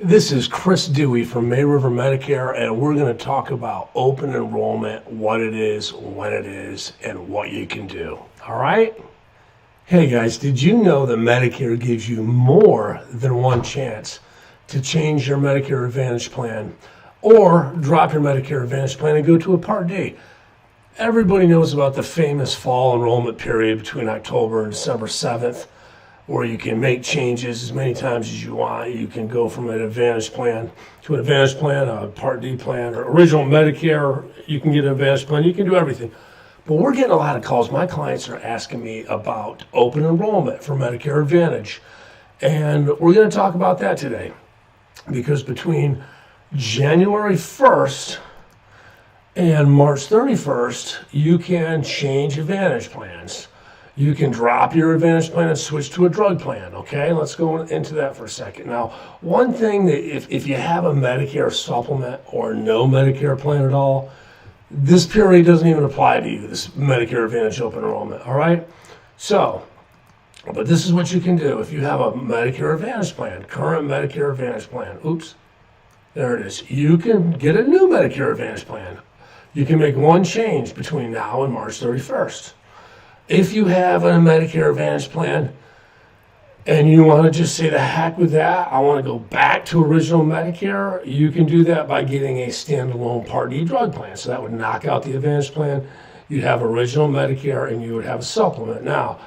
This is Chris Dewey from May River Medicare, and we're going to talk about open enrollment, what it is, when it is, and what you can do. All right? Hey guys, did you know that Medicare gives you more than one chance to change your Medicare Advantage plan or drop your Medicare Advantage plan and go to a Part D? Everybody knows about the famous fall enrollment period between October and December 7th, where you can make changes as many times as you want. You can go from an Advantage plan to an Advantage plan, a Part D plan, or original Medicare. You can get an Advantage plan. You can do everything. But we're getting a lot of calls. My clients are asking me about open enrollment for Medicare Advantage. And we're going to talk about that today. Because between January 1st and March 31st, you can change Advantage plans. You can drop your Advantage plan and switch to a drug plan, okay? Let's go into that for a second. Now, one thing that if you have a Medicare supplement or no Medicare plan at all, this period doesn't even apply to you, this Medicare Advantage Open Enrollment, all right? So, but this is what you can do. If you have a Medicare Advantage plan, current Medicare Advantage plan, oops, there it is. You can get a new Medicare Advantage plan. You can make one change between now and March 31st. If you have a Medicare Advantage plan and you want to just say the heck with that, I want to go back to original Medicare, you can do that by getting a standalone Part D drug plan. So that would knock out the Advantage plan. You'd have original Medicare and you would have a supplement. Now,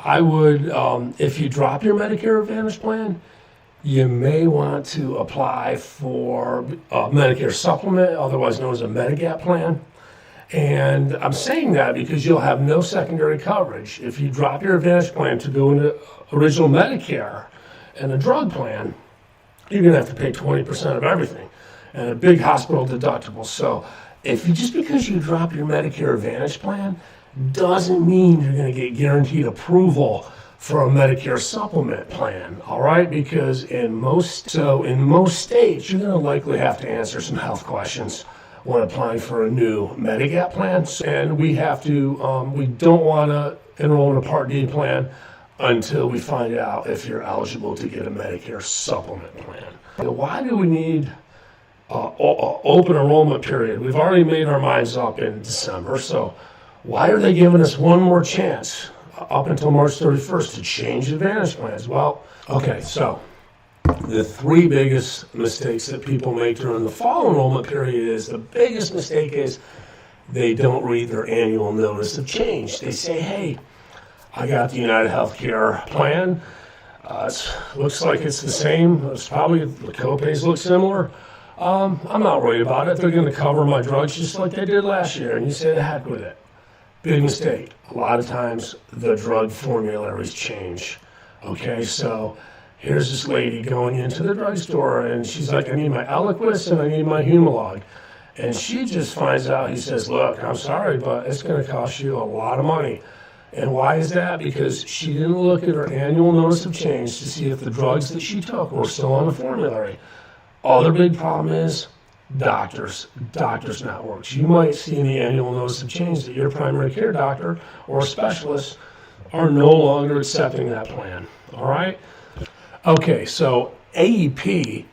I would, if you drop your Medicare Advantage plan, you may want to apply for a Medicare supplement, otherwise known as a Medigap plan. And I'm saying that because you'll have no secondary coverage. If you drop your Advantage plan to go into original Medicare and a drug plan, you're going to have to pay 20% of everything and a big hospital deductible. So just because you drop your Medicare Advantage plan doesn't mean you're going to get guaranteed approval for a Medicare supplement plan, all right? Because in most states, you're going to likely have to answer some health questions when applying for a new Medigap plan, and we don't want to enroll in a Part D plan until we find out if you're eligible to get a Medicare supplement plan. Why do we need open enrollment period? We've already made our minds up in December, so why are they giving us one more chance up until March 31st to change Advantage plans? Well, okay, so the three biggest mistakes that people make during the fall enrollment period is, the biggest mistake is they don't read their annual notice of change. They say, hey, I got the United Healthcare plan. Looks like it's the same. It's probably, the copays look similar. I'm not worried about it. They're going to cover my drugs just like they did last year. And you say, the heck with it. Big mistake. A lot of times the drug formularies change. Okay, so here's this lady going into the drugstore, and she's like, I need my Eliquis and I need my Humalog. And she just finds out, he says, look, I'm sorry, but it's going to cost you a lot of money. And why is that? Because she didn't look at her annual notice of change to see if the drugs that she took were still on the formulary. Other big problem is doctors networks. You might see in the annual notice of change that your primary care doctor or specialist are no longer accepting that plan. All right? Okay, so AEP,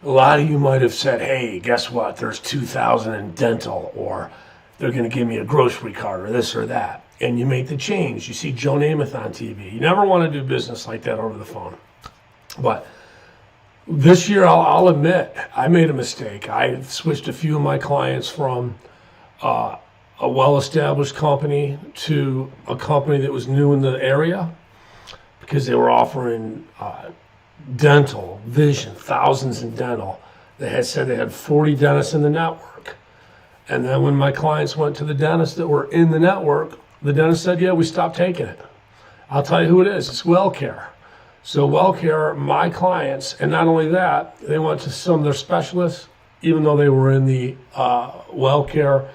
a lot of you might have said, hey, guess what? There's $2,000 in dental, or they're going to give me a grocery card, or this or that. And you make the change. You see Joe Namath on TV. You never want to do business like that over the phone. But this year, I'll admit, I made a mistake. I switched a few of my clients from a well-established company to a company that was new in the area, because they were offering dental, vision, thousands in dental. They had said they had 40 dentists in the network. And then when my clients went to the dentists that were in the network, the dentist said, yeah, we stopped taking it. I'll tell you who it is. It's WellCare. So WellCare, my clients, and not only that, they went to some of their specialists, even though they were in the WellCare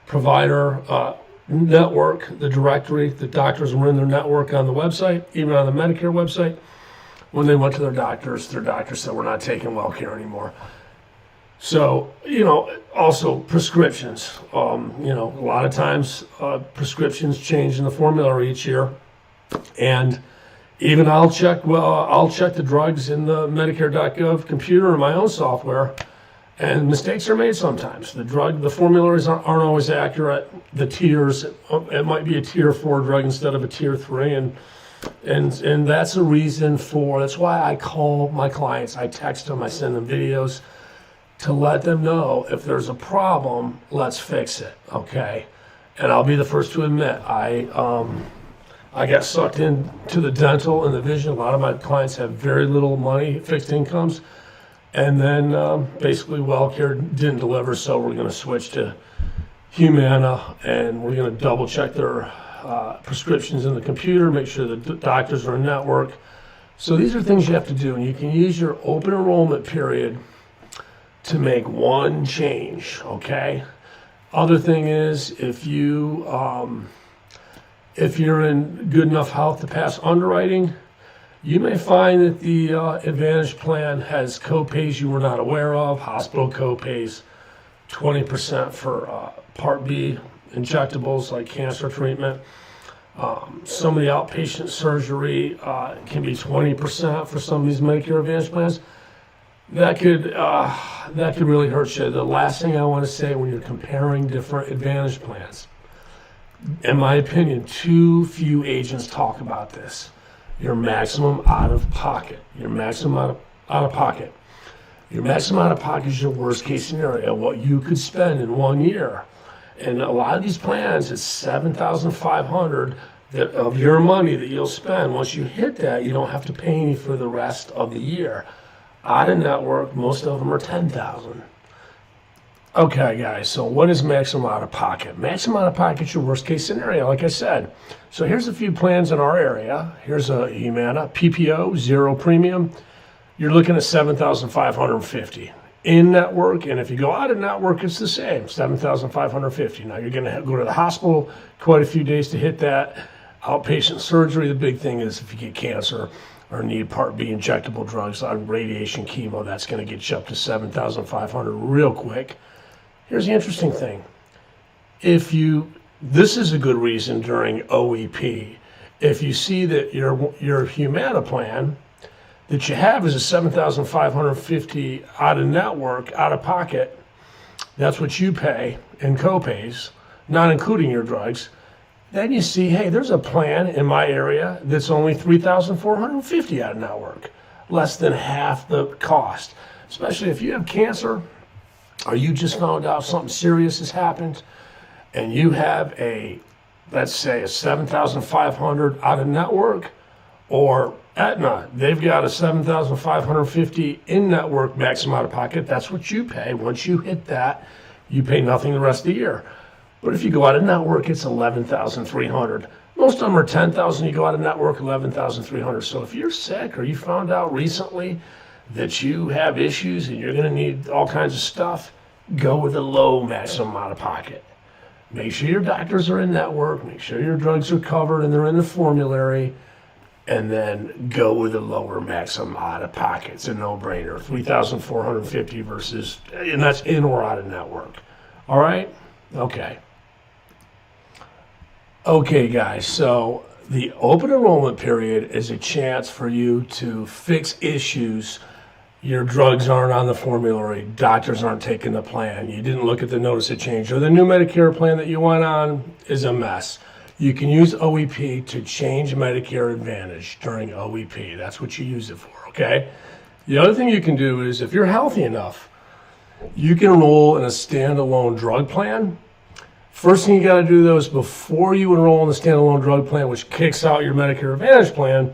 provider network, the directory, the doctors were in their network on the website, even on the Medicare website. When they went to their doctor said, we're not taking WellCare anymore. So, also prescriptions. A lot of times prescriptions change in the formulary each year. And Even I'll check the drugs in the Medicare.gov computer or my own software, and mistakes are made sometimes. The formularies aren't always accurate. The tiers, it might be a tier 4 drug instead of a tier 3, and that's a reason for. That's why I call my clients. I text them. I send them videos to let them know if there's a problem, let's fix it. Okay, and I'll be the first to admit I got sucked into the dental and the vision. A lot of my clients have very little money, fixed incomes, and then basically WellCare didn't deliver, so we're going to switch to Humana, and we're going to double check their prescriptions in the computer, make sure the doctors are in network. So these are things you have to do, and you can use your open enrollment period to make one change, okay? Other thing is, if you're in good enough health to pass underwriting, you may find that the Advantage plan has co-pays you were not aware of, hospital co-pays, 20% for Part B injectables like cancer treatment. Some of the outpatient surgery can be 20% for some of these Medicare Advantage plans. That could really hurt you. The last thing I want to say when you're comparing different Advantage plans, in my opinion, too few agents talk about this. Your maximum out of pocket. Your maximum out of pocket. Your maximum out of pocket is your worst case scenario, what you could spend in 1 year. And a lot of these plans, it's $7,500 of your money that you'll spend. Once you hit that, you don't have to pay any for the rest of the year. Out of network, most of them are $10,000. Okay, guys, so what is maximum out of pocket? Maximum out of pocket is your worst case scenario, like I said. So here's a few plans in our area. Here's a Humana PPO, 0 premium. You're looking at $7,550 in network, and if you go out of network, it's the same, $7,550. Now you're going to go to the hospital quite a few days to hit that. Outpatient surgery, the big thing is if you get cancer or need Part B injectable drugs on radiation chemo, that's going to get you up to $7,500 real quick. Here's the interesting thing. This is a good reason during OEP. If you see that your Humana plan that you have is a $7,550 out of network, out of pocket, that's what you pay in co-pays, not including your drugs, then you see, hey, there's a plan in my area that's only $3,450 out of network, less than half the cost. Especially if you have cancer, or you just found out something serious has happened, and you have let's say a $7,500 out of network, or Aetna, they've got a $7,550 in network maximum out of pocket. That's what you pay. Once you hit that, you pay nothing the rest of the year. But if you go out of network, it's $11,300. Most of them are $10,000. You go out of network, $11,300. So if you're sick or you found out recently that you have issues and you're going to need all kinds of stuff, go with a low maximum out of pocket. Make sure your doctors are in network. Make sure your drugs are covered and they're in the formulary. And then go with a lower maximum out of pocket. It's a no-brainer. $3,450 versus, and that's in or out of network. All right? Okay. Okay, guys. So the open enrollment period is a chance for you to fix issues. Your drugs aren't on the formulary. Doctors aren't taking the plan. You didn't look at the notice of change, or the new Medicare plan that you went on is a mess. You can use OEP to change Medicare Advantage during OEP. That's what you use it for, okay? The other thing you can do is, if you're healthy enough, you can enroll in a standalone drug plan. First thing you got to do, though, is before you enroll in the standalone drug plan, which kicks out your Medicare Advantage plan,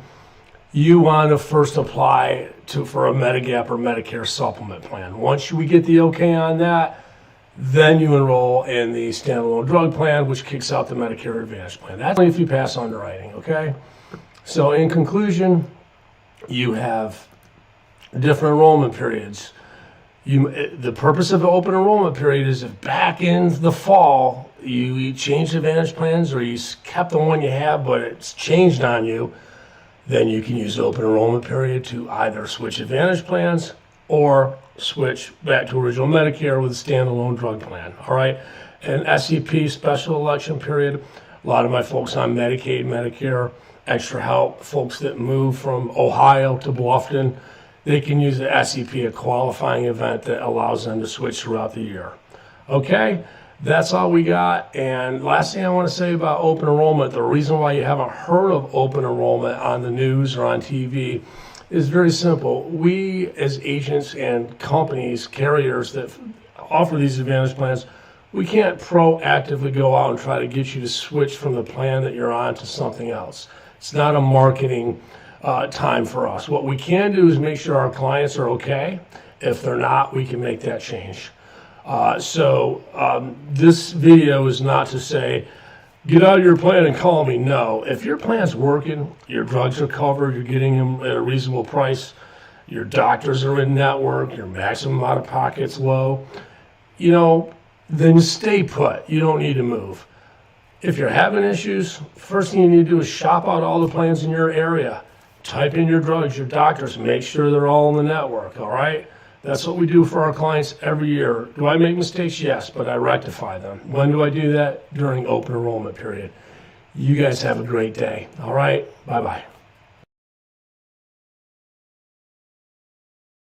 you want to first apply for a Medigap or Medicare supplement plan. Once we get the okay on that, then you enroll in the standalone drug plan, which kicks out the Medicare Advantage plan. That's only if you pass underwriting, okay? So in conclusion, you have different enrollment periods. The purpose of the open enrollment period is if back in the fall you changed Advantage plans or you kept the one you have but it's changed on you, then you can use the open enrollment period to either switch Advantage plans or switch back to original Medicare with a standalone drug plan. All right, and SEP, special election period, a lot of my folks on Medicaid, Medicare extra help. Folks that move from Ohio to Bluffton, they can use the SEP, a qualifying event that allows them to switch throughout the year. Okay, that's all we got. And last thing I want to say about open enrollment, the reason why you haven't heard of open enrollment on the news or on TV is very simple. We as agents and companies, carriers that offer these advantage plans, we can't proactively go out and try to get you to switch from the plan that you're on to something else. It's not a marketing time for us. What we can do is make sure our clients are okay. If they're not, we can make that change. This video is not to say, get out of your plan and call me. No, if your plan's working, your drugs are covered, you're getting them at a reasonable price, your doctors are in network, your maximum out of pocket's low, then stay put. You don't need to move. If you're having issues, first thing you need to do is shop out all the plans in your area. Type in your drugs, your doctors, make sure they're all in the network, all right? That's what we do for our clients every year. Do I make mistakes? Yes, but I rectify them. When do I do that? During open enrollment period. You guys have a great day, all right? Bye-bye.